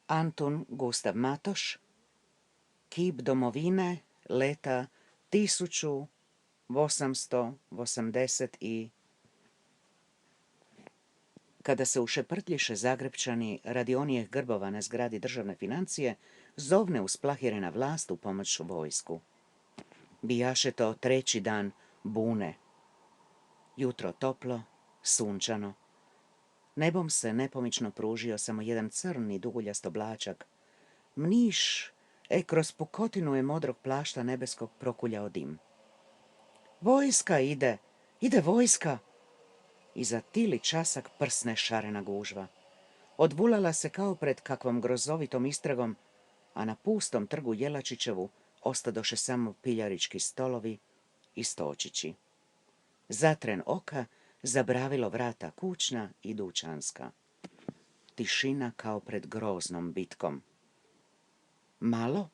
Antun Gustav Matoš, Kip domovine leta 1880 i... Kada se ušeprtljiše Zagrebčani radi onih grbova na zgradi državne financije, zovne usplahirena vlast u pomoć vojsku. Bijaše to treći dan bune. Jutro toplo, sunčano. Nebom se nepomično pružio samo jedan crni duguljast oblačak. Mniš, kroz pukotinu je modrog plašta nebeskog prokuljao dim. Vojska ide vojska! I za tili časak prsne šarena gužva. Odvulala se kao pred kakvom grozovitom istragom, a na pustom trgu Jelačićevu ostadoše samo piljarički stolovi i stočići. Zatren oka zabravilo vrata kućna i dućanska. Tišina kao pred groznom bitkom. Malo,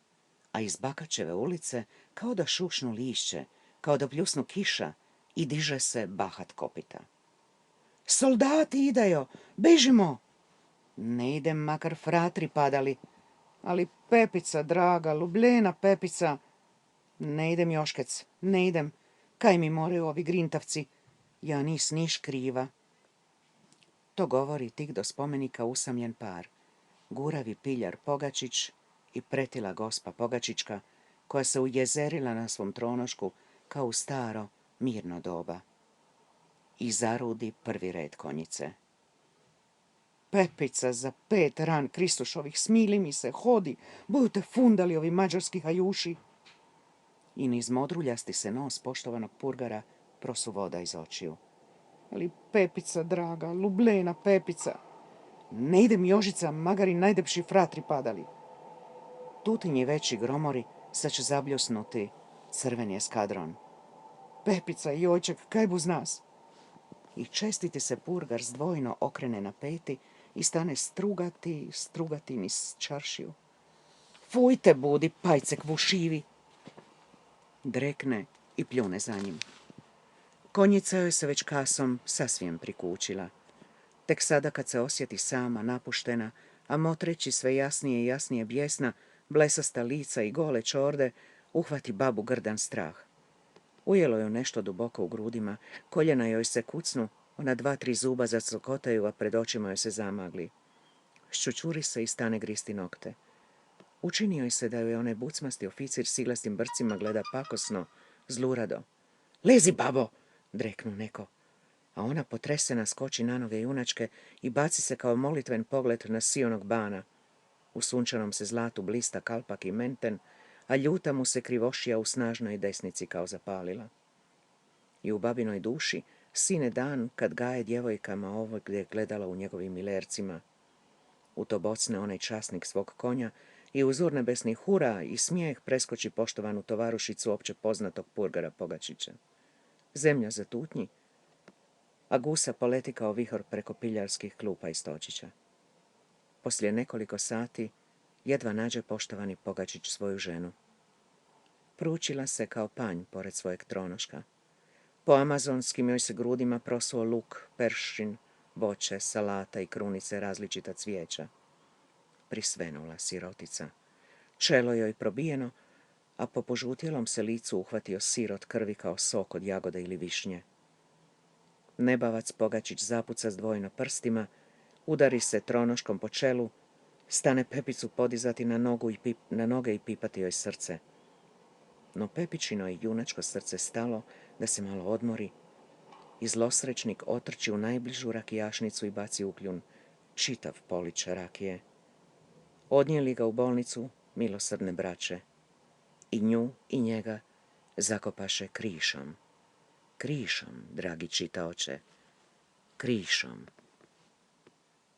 a iz Bakačeve ulice kao da šušnu lišće, kao da pljusnu kiša i diže se bahat kopita. Soldati idejo, bežimo! Ne idem makar fratri padali, ali Pepica, draga, lubljena Pepica. Ne idem Joškec, ne idem, kaj mi moraju ovi grintavci, ja nis niš kriva. To govori tik do spomenika usamljen par, guravi piljar Pogačić i pretila gospa Pogačićka, koja se ujezerila na svom tronošku kao u staro, mirno doba. I zarudi prvi red konjice. Pepica za 5 ran Kristušovih, smili mi se, hodi, budu te fundali ovi mađarski hajuši. I niz modruljasti se nos poštovanog purgara prosu voda iz očiju. Ali Pepica, draga, lubljena Pepica. Ne idem Jožica, magari najdepši fratri padali. Tutinji veći gromori sad će zabljusnuti crveni eskadron. Pepica i ojček, kaj buz nas? I čestiti se purgar zdvojno okrene na peti i stane strugati niz čaršiju. Fujte budi, pajcek vušivi! Drekne i pljune za njim. Konjica joj se već kasom sasvim prikućila. Tek sada kad se osjeti sama, napuštena, a motreći sve jasnije i jasnije bijesna, blesasta lica i gole čorde, uhvati babu grdan strah. Ujelo joj nešto duboko u grudima, koljena joj se kucnu, ona 2-3 zuba zacokotaju, a pred očima joj se zamagli. Ščučuri se i stane gristi nokte. Učini joj se da joj onaj bucmasti oficir s iglastim brcima gleda pakosno, zlurado. Lezi, babo! Dreknu neko. A ona potresena skoči na noge junačke i baci se kao molitven pogled na sionog bana. U sunčanom se zlatu blista kalpak i menten, a ljuta mu se krivošija u snažnoj desnici kao zapalila. I u babinoj duši sine dan kad gaje djevojkama ovo gdje je gledala u njegovim milercima. U to bocne onaj časnik svog konja i uz urnebesni hura i smijeh preskoči poštovanu tovarušicu opće poznatog purgara Pogačića. Zemlja zatutnji, a gusa poleti kao vihor preko piljarskih klupa i stočića. Poslije nekoliko sati jedva nađe poštovani Pogačić svoju ženu. Pručila se kao panj pored svojeg tronoška. Po amazonskim joj se grudima prosuo luk, peršin, voće, salata i krunice različita cvijeća. Prisvenula sirotica. Čelo joj probijeno, a po požutjelom se licu uhvatio sir od krvi kao sok od jagode ili višnje. Nebavac Pogačić zapuca zdvojno prstima, udari se tronoškom po čelu, stane Pepicu podizati na noge i pipati joj srce. No Pepičino je junačko srce stalo da se malo odmori i zlosrećnik otrči u najbližu rakijašnicu i baci u kljun čitav polić rakije. Odnijeli ga u bolnicu milosrdne braće. I nju i njega zakopaše krišom. Krišom, dragi čitaoče, krišom.